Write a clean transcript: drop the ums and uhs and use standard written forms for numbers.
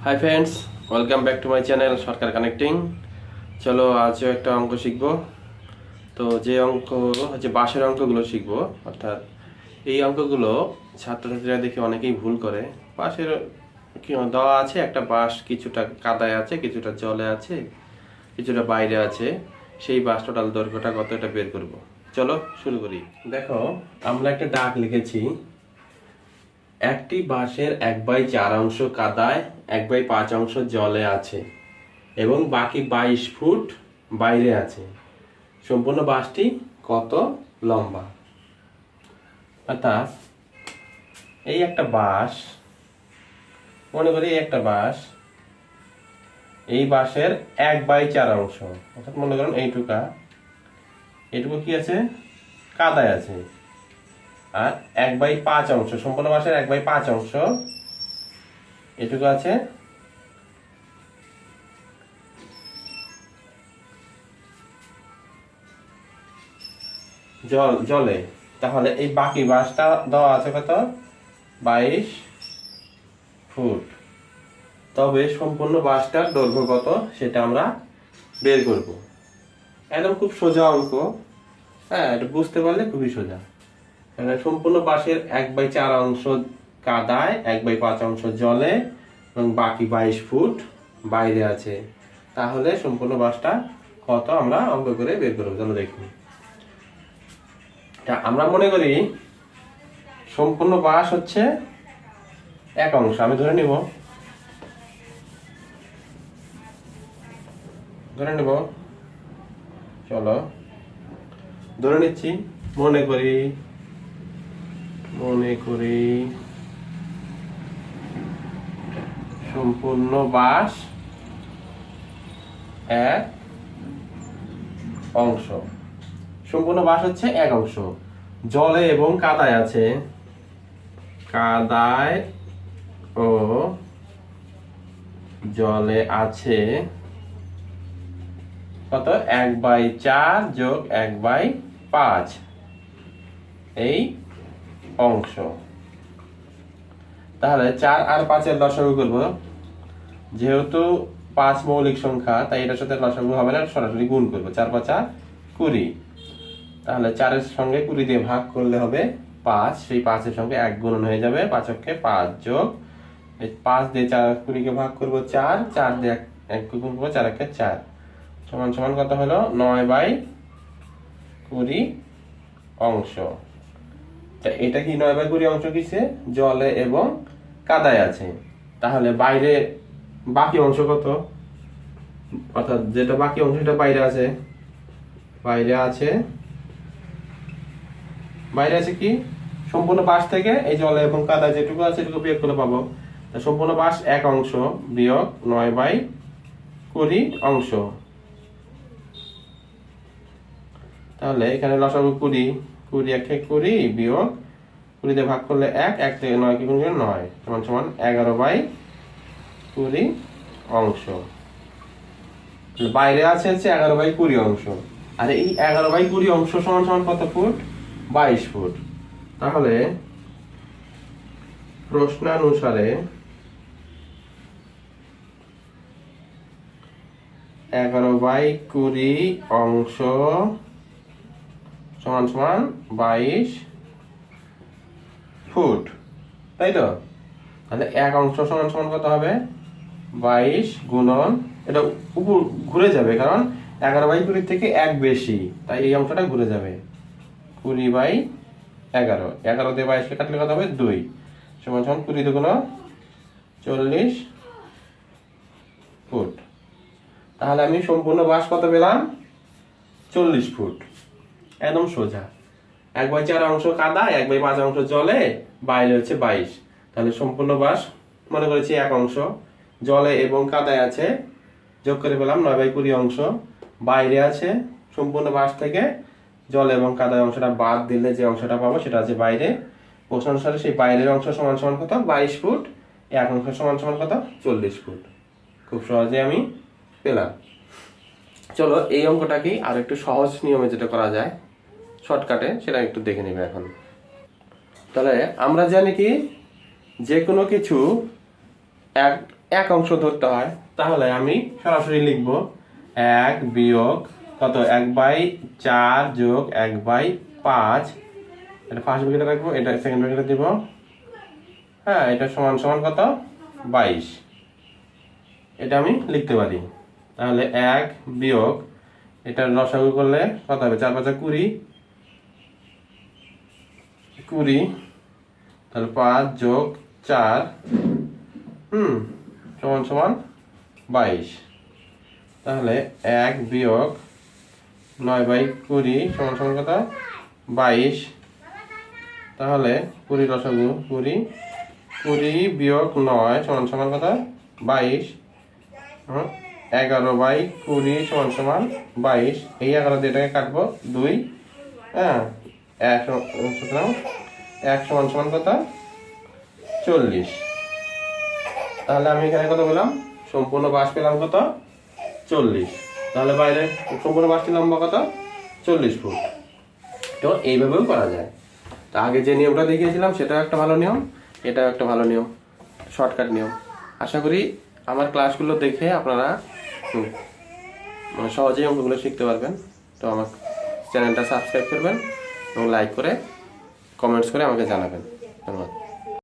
Hi friends, welcome back to my channel Sarkar connecting. চলো আজও একটা অঙ্ক শিখব। তো যে অঙ্ক হচ্ছে বাঁশের অঙ্কগুলো শিখব, অর্থাৎ এই অঙ্কগুলো ছাত্রছাত্রীরা দেখে অনেকেই ভুল করে। বাঁশের দেওয়া আছে একটা বাঁশ, কিছুটা কাদায় আছে, কিছুটা জলে আছে, কিছুটা বাইরে আছে। সেই বাঁশ টোটাল দৈর্ঘ্যটা কত এটা বের করব। চলো শুরু করি। দেখো, আমরা একটা দাগ লিখেছি। একটি বাঁশের 1/4 কাদায়, 1/5 জলে আছে এবং বাকি 22 ফুট বাইরে আছে। সম্পূর্ণ বাঁশটি কত লম্বা? অর্থাৎ এই একটা বাঁশ, মনে করি এই একটা বাঁশ, এই বাঁশের 1/4, অর্থাৎ মনে করেন এইটুকু কি আছে? কাদায় আছে। আর 1/5, সম্পূর্ণ বাঁশের 1/5 এটুকু আছে জলে। তাহলে এই বাকি বাঁশটা দেওয়া আছে কত? 22 ফুট। তবে সম্পূর্ণ বাঁশটার দৈর্ঘ্য কত সেটা আমরা বের করব। একদম খুব সোজা অঙ্ক। হ্যাঁ, এটা বুঝতে পারলে খুবই সোজা। সম্পূর্ণ বাঁশের 1/4 কাদায়, 1/5 জলে এবং বাকি 22 ফুট বাইরে আছে। তাহলে সম্পূর্ণ বাঁশটা কত আমরা অঙ্ক করে বের করবো। চলো দেখি। আমরা মনে করি সম্পূর্ণ বাঁশ হচ্ছে 1 অংশ। আমি ধরে নিব চলো ধরে নিচ্ছি। মনে করি সম্পূর্ণ বাঁশ 1 অংশ। সম্পূর্ণ বাঁশ হচ্ছে 1 অংশ। জলে এবং কাদায় আছে, কাদায় ও জলে আছে কত? 1/4 যোগ 1/5 এই অংশ। তাহলে 4 আর 5-এর লসাগু করব। যেহেতু 5 মৌলিক সংখ্যা, তাই এটার সাথে লসাগু হবে না, সরাসরি গুণ করব। 4 5 20। তাহলে 4-এর সঙ্গে 20 দিয়ে ভাগ করলে হবে 5। সেই 5-এর সঙ্গে 1 গুণন হয়ে যাবে। 5 × 5 যোগ 5 দিয়ে 20কে ভাগ করব 4, 4 দিয়ে 1 গুণ করব, 4 × 4 সমান সমান কত হলো? 9/20 অংশ। এটা কি 9/20 অংশ? কিসে? জলে এবং কাদায় আছে। তাহলে বাইরে বাকি অংশ কত? অর্থাৎ যেটা বাকি অংশ সেটা বাইরে আছে। বাইরে আছে কি? সম্পূর্ণ বাঁশ থেকে এই জলে এবং কাদা যেটুকু আছে সেটুকু বিয়োগ করে পাবো। সম্পূর্ণ বাঁশ 1 অংশ বিয়োগ 9/20 অংশ। তাহলে এখানে লসাগু 20, 20 1 × 20 বিয়োগ 20 দিয়ে ভাগ করলে 1, 1 থেকে 9 কি গুণ করলে 9 সমান সমান 11/20 অংশ। বাইরে আছে হচ্ছে 11/20 অংশ। আর এই 11/20 অংশ সমান সমান কত ফুট? 22 ফুট। তাহলে প্রশ্নানুসারে 11/20 অংশ সমান সমান 22 ফুট, তাই তো? তাহলে 1 অংশ সমান সমান কত হবে? 22 গুণন, এটা উপর ঘুরে যাবে কারণ 11/20 থেকে 1 বেশি, তাই এই অংশটা ঘুরে যাবে। 20/11, 11 দিয়ে 22কে কাটলে কত হবে? 2 সমান সমান 20 × 2 = 40 ফুট। তাহলে আমি সম্পূর্ণ বাঁশ কত পেলাম? 40 ফুট। একদম সোজা। 1/4 অংশ কাদা, 1/5 অংশ জলে, বাইরে হচ্ছে 22। তাহলে সম্পূর্ণ বাঁশ মনে করেছি 1 অংশ, জলে এবং কাদায় আছে, যোগ করে পেলাম 9/20 অংশ। বাইরে আছে সম্পূর্ণ বাঁশ থেকে জল এবং কাদার অংশটা বাদ দিলে যে অংশটা পাবো সেটা আছে বাইরে। প্রশ্ন অনুসারে সেই বাইরের অংশ সমান সমান কত? 22 ফুট। 1 অংশ সমান সমান কত? 40 ফুট। খুব সহজে আমি পেলাম। চলো এই অঙ্কটাকে আর একটু সহজ নিয়মে যেটা করা যায়, শর্টকাটে, সেটা একটু দেখে নেবে এখন। তাহলে আমরা জানি কি যে কোনো কিছু এক অংশ ধরতে হয়, তাহলে আমি সরাসরি লিখব 1 বিয়োগ কত 1/4 যোগ 1/5, এটা ফার্স্ট ব্র্যাকেটে রাখবো, এটা সেকেন্ড ব্র্যাকেটে দিব। হ্যাঁ, এটা সমান সমান কত 22, এটা আমি লিখতে পারি। তাহলে 1 বিয়োগ এটা লসাগু করলে কত হবে 4 5 20, তাহলে 5 যোগ 4 সমান সমান 22। তাহলে 1 বিয়োগ 9/20 সমান সমান কত 22। তাহলে 20 লসাগু 20 বিয়োগ 9 সমান সমান কত 22। 11/20 সমান সমান 22। এই 11 দিয়ে এটাকে কাটবো 2। হ্যাঁ, 1 সমান সমান কত 40। তাহলে আমি এখানে কত পেলাম, সম্পূর্ণ বাঁশ পেলাম কত 40। তাহলে বাইরে সম্পূর্ণ বাঁশটির লম্বা কত 40 ফুট। তো এইভাবেও করা যায়। তা আগে যে নিয়মটা দেখিয়েছিলাম সেটাও একটা ভালো নিয়ম, এটাও একটা ভালো নিয়ম, শর্টকাট নিয়ম। আশা করি আমার ক্লাসগুলো দেখে আপনারা সহজেই অঙ্কগুলো শিখতে পারবেন। তো আমার চ্যানেলটা সাবস্ক্রাইব করবেন এবং লাইক করে কমেন্টস করে আমাকে জানাবেন। ধন্যবাদ।